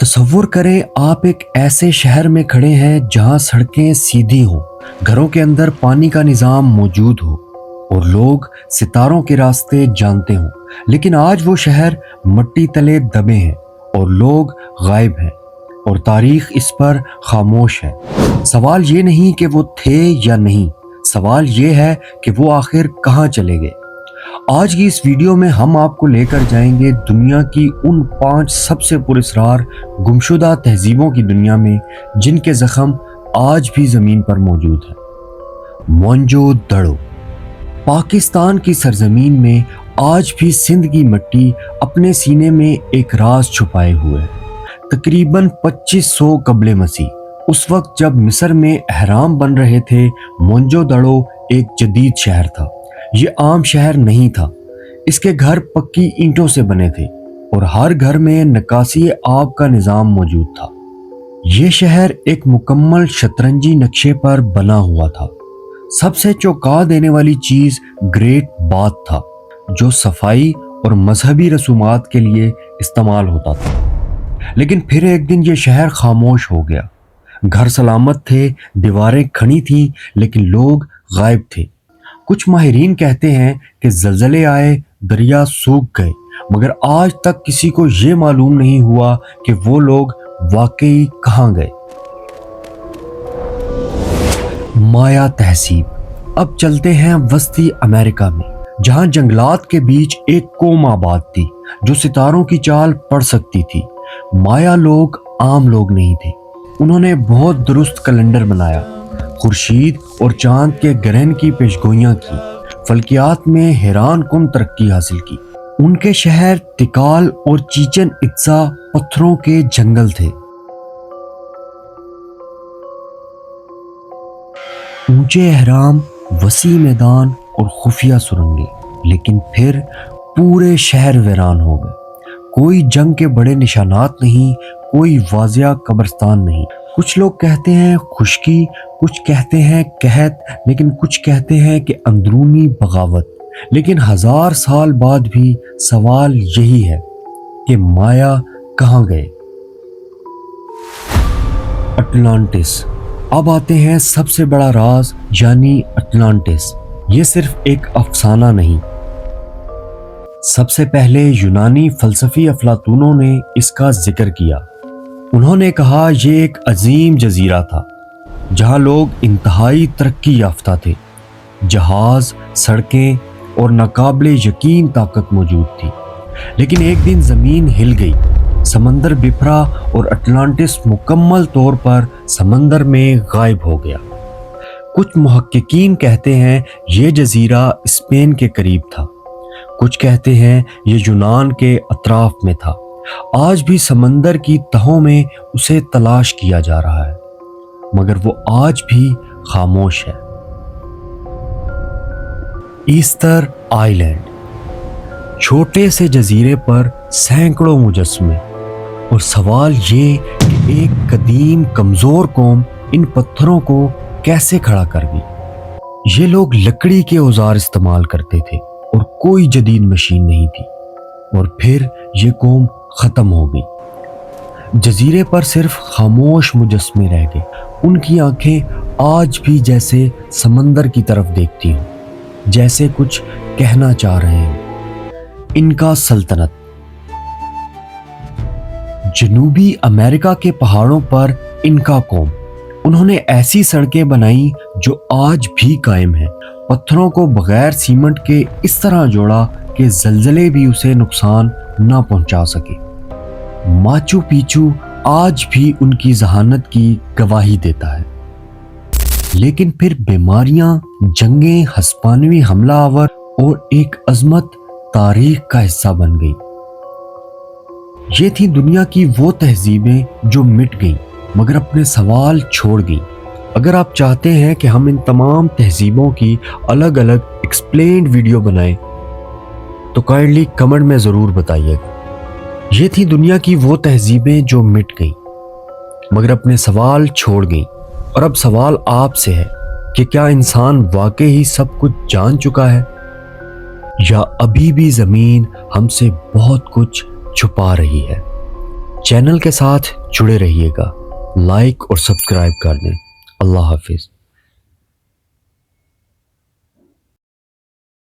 तसव्वुर करें आप एक ऐसे शहर में खड़े हैं जहां सड़कें सीधी हों, घरों के अंदर पानी का निज़ाम मौजूद हो और लोग सितारों के रास्ते जानते हों, लेकिन आज वो शहर मट्टी तले दबे हैं और लोग गायब हैं और तारीख इस पर खामोश है। सवाल ये नहीं कि वो थे या नहीं, सवाल ये है कि वो आखिर कहाँ चले गए। आज की इस वीडियो में हम आपको लेकर जाएंगे दुनिया की उन 5 सबसे पुरस्कार गुमशुदा तहजीबों की दुनिया में जिनके जख्म आज भी ज़मीन पर मौजूद हैं। मोहनजोदड़ो पाकिस्तान की सरजमीन में आज भी सिंध की मिट्टी अपने सीने में एक राज छुपाए हुए है। तकरीबन 2500 कबले मसीह उस वक्त जब मिस्र में अहराम बन रहे थे, मोहनजोदड़ो एक जदीद शहर था। ये आम शहर नहीं था। इसके घर पक्की ईंटों से बने थे और हर घर में नकासी आब का निज़ाम मौजूद था। ये शहर एक मुकम्मल शतरंजी नक्शे पर बना हुआ था। सबसे चौंका देने वाली चीज़ ग्रेट बाथ था, जो सफाई और मजहबी रसूमात के लिए इस्तेमाल होता था। लेकिन फिर एक दिन ये शहर खामोश हो गया। घर सलामत थे, दीवारें खड़ी थीं, लेकिन लोग गायब थे। कुछ माहिरीन कहते हैं कि ज़लज़ले आए, दरिया सूख गए, मगर आज तक किसी को ये मालूम नहीं हुआ कि वो लोग वाकई कहाँ गए। माया तहसीब। अब चलते हैं वस्ती अमेरिका में, जहाँ जंगलात के बीच एक कौम आबाद थी जो सितारों की चाल पढ़ सकती थी। माया लोग आम लोग नहीं थे। उन्होंने बहुत दुरुस्त कैलेंडर बनाया, खुर्शीद और चांद के ग्रहण की पेशगोइयां की, फल्कियात में हैरान कुन तरक्की हासिल की। उनके शहर तिकाल और चीचन इत्सा पत्थरों के जंगल थे। ऊंचे अहराम, वसी मैदान और खुफिया सुरंगें, लेकिन फिर पूरे शहर वीरान हो गए। कोई जंग के बड़े निशानात नहीं, कोई वाजिया कब्रिस्तान नहीं। कुछ लोग कहते हैं खुशकी, कुछ कहते हैं कहत, लेकिन कुछ कहते हैं कि अंदरूनी बगावत। लेकिन 1000 साल बाद भी सवाल यही है कि माया कहाँ गए। अटलांटिस। अब आते हैं सबसे बड़ा राज, यानी अटलांटिस। ये सिर्फ एक अफसाना नहीं। सबसे पहले यूनानी फलसफी अफलातूनों ने इसका जिक्र किया। उन्होंने कहा यह एक अजीम जजीरा था जहां लोग इंतहाई तरक्की याफ्ता थे। जहाज, सड़कें और नाकाबिले यकीन ताकत मौजूद थी। लेकिन एक दिन ज़मीन हिल गई, समंदर बिफरा और अटलांटिस मुकम्मल तौर पर समंदर में गायब हो गया। कुछ मुहक्किकीन कहते हैं ये जजीरा स्पेन के करीब था, कुछ कहते हैं ये यूनान के अतराफ में था। आज भी समंदर की तहों में उसे तलाश किया जा रहा है, मगर वो आज भी खामोश है। Easter island. छोटे से जजीरे पर सैकड़ों मुजस्मे, और सवाल ये कि एक कदीम कमजोर कौम इन पत्थरों को कैसे खड़ा कर गई। ये लोग लकड़ी के औजार इस्तेमाल करते थे और कोई जदीद मशीन नहीं थी। और फिर ये कौम खत्म हो गई। जजीरे पर सिर्फ खामोश मुजस्मे रह गए। उनकी आंखें आज भी जैसे समंदर की तरफ देखती हूँ, जैसे कुछ कहना चाह रहे हैं। इनका सल्तनत। जनूबी अमेरिका के पहाड़ों पर इनका कौम। उन्होंने ऐसी सड़कें बनाई जो आज भी कायम है। पत्थरों को बगैर सीमेंट के इस तरह जोड़ा कि ज़लज़ले भी उसे नुकसान ना पहुंचा सके। माचू पिचू आज भी उनकी जहानत की गवाही देता है। लेकिन फिर बीमारियां, जंगें, हस्पानवी हमलावर और एक अजमत तारीख का हिस्सा बन गई। ये थी दुनिया की वो तहजीबें जो मिट गईं, मगर अपने सवाल छोड़ गईं। अगर आप चाहते हैं कि हम इन तमाम तहजीबों की अलग अलग एक्सप्लेन्ड वीडियो बनाएं, तो काइंडली कमेंट में ज़रूर बताइएगा। ये थी दुनिया की वो तहजीबें जो मिट गईं, मगर अपने सवाल छोड़ गईं। और अब सवाल आपसे है कि क्या इंसान वाकई ही सब कुछ जान चुका है, या अभी भी ज़मीन हमसे बहुत कुछ छुपा रही है। چینل کے ساتھ جڑے رہیے گا، لائک اور سبسکرائب کر دیں۔ اللہ حافظ۔